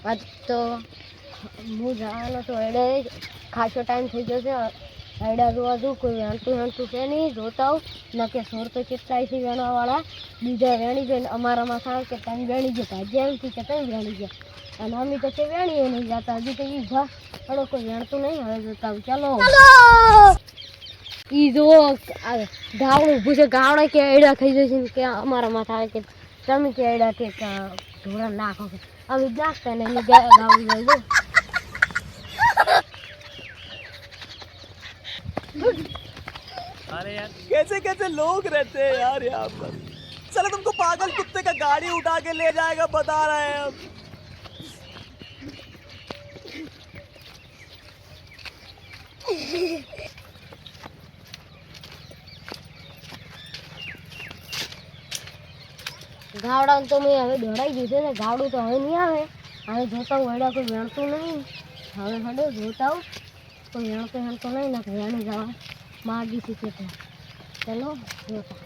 આજ તો હું જવાનો તો એડે ખાસો ટાઈમ થઈ ગયો છે. એડા જોવા દઉં કોઈ વેણતું છે નહીં, જોતા આવું ન કે સોર તો કેટલાય છે વેણવાવાળા. બીજા વેણી ગઈને અમારામાં થાય કે તમે વેણી ગયા, ભાજ્યા એમ કે તમે વેણી ગયા, અને અમે તો તે વેણીએ નહીં જતા. હજી તો એ હળો કોઈ વેણતું નહીં. હવે જોતા આવું, ચાલો. ઈ જો ગાવડું ઊભું છે, ગાવડા કે એડા થઈ જશે કે અમારામાં થાય કે તમે કે એડા કે ઢોળા નાખો કે અમે નાખતા ને એની ગાવડું લઈ દો. अरे यार कैसे कैसे लोग रहते हैं यार यहाँ पर। चलो तुमको पागल कुत्ते का गाड़ी उठा के ले जाएगा, बता रहे हैं हम। ગાવડા તો મેં હવે દોડાઈ ગયું છે ને, ગાવડું તો હવે નહીં આવે. હવે જોતા હું એડા કોઈ વેણતું નહીં. હવે હડો જોતા હું કોઈ વેણતું નહીં ને વેણી જવા માગી શીખે તો ચલો જોતા.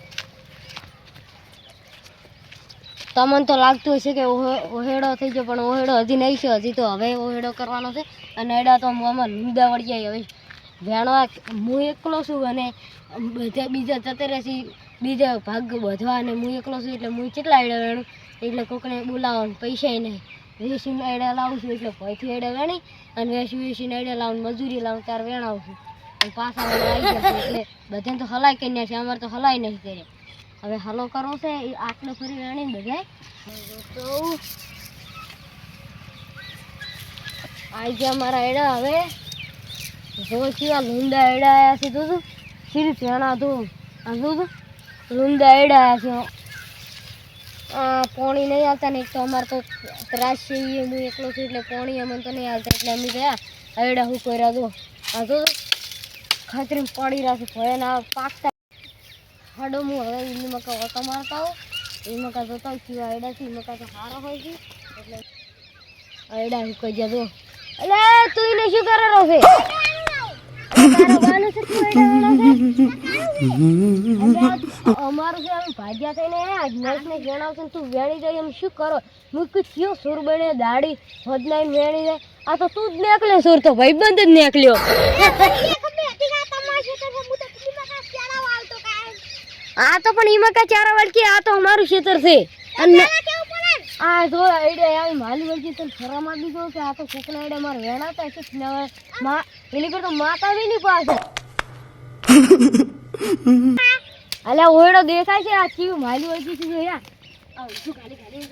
તમને તો લાગતું હશે કે ઓહેડો થઈ ગયો, પણ ઓહેડો હજી નહીં છે. હજી તો હવે ઓહેડો કરવાનો છે. અને એડા તો આમાં લીંડા વળી જાય. હવે વેણવા હું એકલો છું અને બધા બીજા જતે રહેશે બીજા ભાગ બધવા, અને હું એકલો છું એટલે હું કેટલા એડા વેણું. એટલે કોકને બોલાવવાનું પૈસા નહીં, વેસીને એડા લાવું છું એટલે ભયથી એડા વેણી અને વેસીને એડા લાવું, મજૂરી લાવું ત્યારે વેણાવું છું. અને પાછા આવી ગયા એટલે બધાને તો હલાઈ કરી નાખે, અમારે તો હલાઈ નહીં કરે. હવે હલો કરવો છે એ આટલો ફરી વેણીને બધા તો આવી ગયા મારા એડા. હવે જો કેવા લૂંડા એડા આવ્યા છે, તું સીરી વેણા તું આ તું લૂંડા એડા આવ્યા છે. પોણી નહીં આવતા ને, એક તો અમારે તો ત્રાસ છે, હું એકલો છું એટલે પોણી અમને તો નહીં આવતા. એટલે અમે ગયા એડા હું કર્યા દો આ તો ખાતરી પડી રહ્યા છે ભયના પાકતા. હાડો હું હવે એની મકા ઓટો મારતા આવું. એ મકા જોતા હોય કેવા એડા છે, એ મકા તો સારો હોય છે એટલે એડા હું કહી જતો. એટલે તું એને શું કરેલો છે? અમારું છે અમે ભાગ્યા થઈને આજ નર્સને જણાવશે તું વેણી જાય એમ શું કરો? હું કયો સુર બને દાડી હોદલાઈને વેણી જાય. આ તો તું જ નીકળ્યો સુર, તો ભાઈબંધ જ નીકળ્યો. આ તો પણ એમાં કા ચારા વળકી, આ તો અમારું ખેતર છે. અને આ જો આઈડિયા આવી માલી વળકી તને ફરવામાં દીધો કે આ તો કોકના આઈડિયા મારે વેણાતા છે ને. હવે પેલી પર તો માતા બી નહીં પાસે. અલ્યા ઓયડો દેખાય છે આ ચીવ માલી વળકી છે યાર. શું ખાલી ખાલી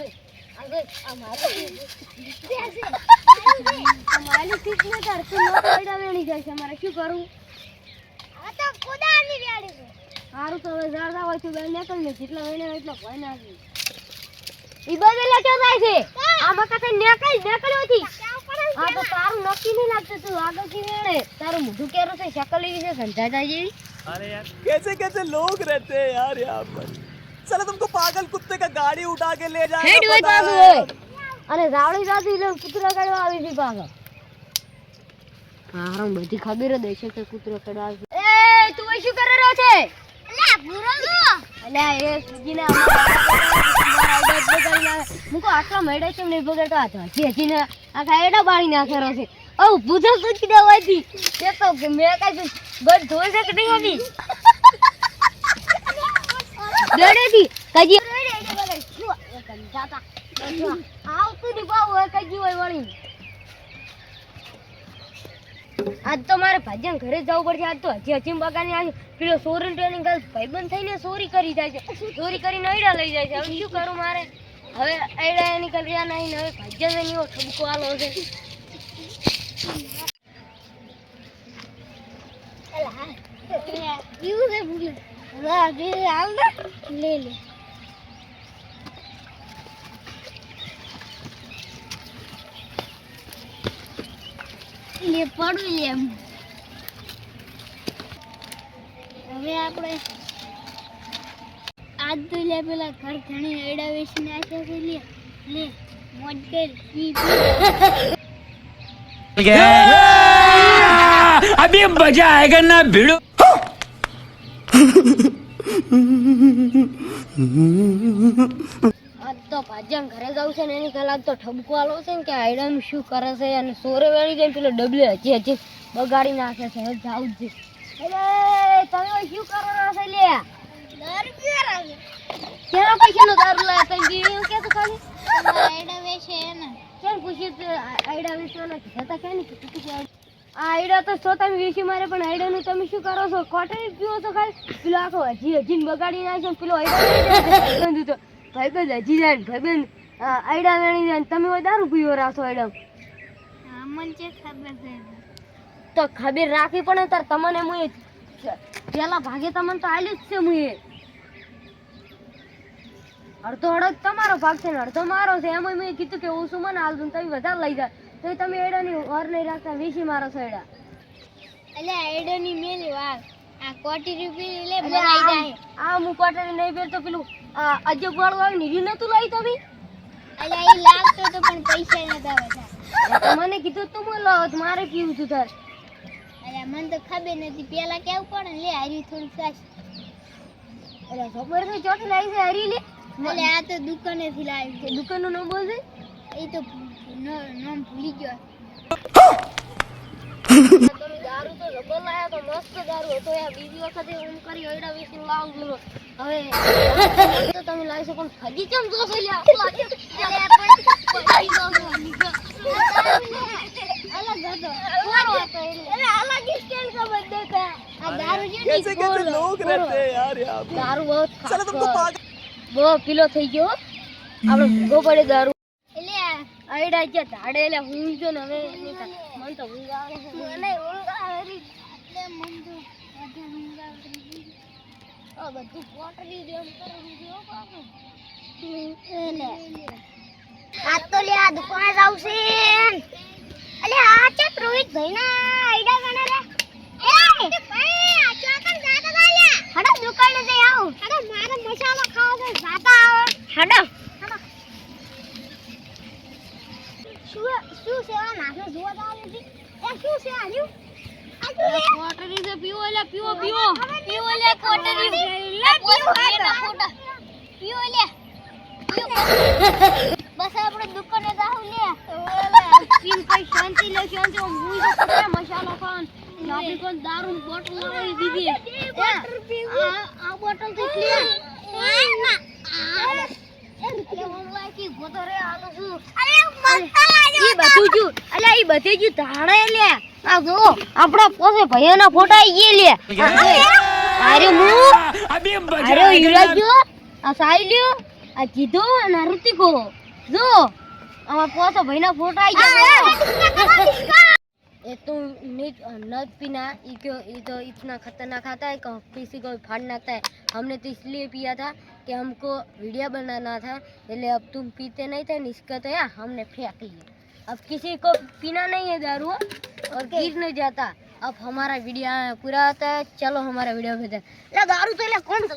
માલી સીટ ને કરતું આઈડિયા વેણી જાય છે. અમારે શું કરવું? સારું તો હવે ઝાડતા હોય તો બેન નીકળ ને, જેટલા વેણે એટલો ભય નાખી. ઈ બદલા ક્યાં જાય છે? આમાં કઈ નીકળ્યો હતી. આ તો તારું નક્કી નહીં લાગતું, તું આગળથી વેણે તારું મોઢું કેરું છે, શકલ એવી છે સંજાતા જેવી. अरे यार कैसे कैसे लोग रहते हैं यार यहाँ पर। चलो तुमको पागल कुत्ते का गाड़ी उठा के ले जाएगा, बता रहे हैं। અને રાવળી રાતી લે કૂતરા કાઢવા આવી છે પાછો. હા હરામ બધી ખબર જ છે કે કૂતરો કાઢવા આવે. એ તું શું કરે રહ્યો છે? અલ્યા ભૂરો જો. અલ્યા એ સુજીને મુકો આટલા મેડે છે ને બગડતા હતા. જેજીને આ ખાયડા બાળી નાખેરો છે. ઓ બુધો સુજી દેવાતી. તે તો કે મે કાઈ બધ ધોઈ છે કે નહીં આવી. ડરેથી કજી રેડે બગડ શું જાતા. આવતું દીપાવ હોય કજી હોય વળી. આજ તો મારે ભાજ્યા ઘરે જવું પડશે. આજ તો હજી બગાની આવી પેલો સોરી ટ્રેનિંગ ગર્લ્સ ભાઈબંધ થઈને ચોરી કરી જાય છે. ચોરી કરીને એડા લઈ જાય છે. હવે શું કરું મારે? હવે એડા એની કર્યા નહીં. હવે ભાજ્યા એવો ઠબકો આલો છે. લે લે લે પડું લે એમ. હવે આપણે આજ તો લે પેલા ઘર ઘણી એડા વેચીને આપ્યા છે. લે લે મોજ કર. अभी मजा आएगा ना भिड़ो। આજ તો પેલો ભાજ્યા ઘરે જાવ છે ને એની કલાક તો ઠબકો આલો છે ને કે આઈડમ શું કરે છે અને સોરે વેણી જાય પેલો ડબલે હજી બગાડી નાખે છે હવે જાવ જ અરે તમે શું કરો છો લે દારૂ પીવા કેરા પૈસાનો દારૂ લાયા તઈ એવું કે તો ખાલી આઈડા વેચે એને કેમ પૂછી આઈડા વેચવાના હતા કે નહીં આઈડા તો સો તમે વેચી મારે પણ આઈડાનું તમે શું કરો છો કોટરી પીવો છો ખાલી પેલો આખો હજી બગાડી નાખ્યો પેલો આઈડા તો ભાઈબંધ હજી જાય ભાઈબંધ આઈડા વેણી જાય તમે હોય દારૂ પીવો રાખો આઈડા મને છે ખબર છે તો ખબર રાખી પણ તાર તમને મુએ પેલા ભાગે તમને તો આલ્યું જ છે મુએ અડધો અડધ તમારો ભાગ છે ને અડધો મારો છે એમાં મેં કીધું કે ઓછું મને હાલતું તમે વધારે લઈ જાય તો તમે એડાની ઓર નહીં રાખતા વીસી મારો છો એડા એટલે એડાની મેલી વાત આ કોટી રૂપિયા લે ભરાઈ જાય આ હું કોટી નહીં બેલ તો પેલું અજબ વાળું આવી નીરી નતું લઈ તમે એટલે એ લાગતો તો પણ પૈસા નતા બધા મને કીધું તું બોલો મારે પીવું તું તાર અરે મને તો ખબર નથી પેલા કેવું પડે લે હારી થોડું સાસ અરે ખબર છે ચોટ લાવી છે હારી લે એટલે આ તો દુકાનેથી લાવી છે દુકાનનું નામ બોલ છે એ તો નામ ભૂલી ગયો તમે દારૂ તો જબર લાયા તો મસ્ત દારૂ હતો યાર બીજી વખતે ઓમ કરી ઓયડા વેચી લાવું છું હવે તો તમે લાવી શકો પણ ફજી કેમ જોશો લે લાગે અલગ હતો કોરો હતો એટલે અલગ સ્ટાઈલ કા બંદે કા આ દારૂ જે कैसे कैसे लोग रहते हैं यार यहाँ पे દારૂ બહુ साला तुमको पागल બહુ પીલો થઈ ગયો આપણે ભૂગો પડે દારૂ એટલે આઈડા જે ધાડે એટલે હું જો ને હવે મન તો ઊંઘ આવે છે મને ઊંઘ આવે રી એટલે મન તો બધું ઊંઘ આવે આ બધું પોટલી જેમ કરવું જો બાપુ એને આ તો લે આ દુકાને જાવ છે અલે આ છે રોહિત ભાઈ ના આઈડા ગણે રે એ ભાઈ આ ચોકન જાતા ગાલ્યા હડો દુકાને જઈ આવ હડો મારે મસાલો ખાવો છે જાતા આવો હડો શું છે આ નાખે જોવા દાવ નથી એ શું છે આલ્યું કોટરી છે પીવો લે પીવો લે કોટરી લે પીવો ફોટા પીવો લે બસ આપણે દુકાને જાવ લે પીન કઈ શાંતિ લે શાંતિ હું તો પકડે મસાલો ખાન આપણી કોણ દારૂ બોટલ લગાવી દીધી આ બોટલ થી ક્લિયર ઈ બધે જ ધાણે લે આ જો આપડા પોસે ભૈયાના ફોટા આઈ લે અરે હું अभी मजा અરે आएगा હીરા ना જો આ સાઈલ્યો આ જીધો અને ઋતિકો જો અમાર પોસે ભૈયાના ફોટા આઈ ગયા ये तो न पीना ये तो इतना खतरनाक आता है कि किसी को फाड़ नाता है हमने तो इसलिए पिया था कि हमको वीडियो बनाना था इसलिए अब तुम पीते नहीं थे निष्कत है हमने फेंक लिया अब किसी को पीना नहीं है दारू और गिर नहीं जाता अब हमारा वीडियो पूरा होता है चलो हमारा वीडियो भेजा दारू तो कौन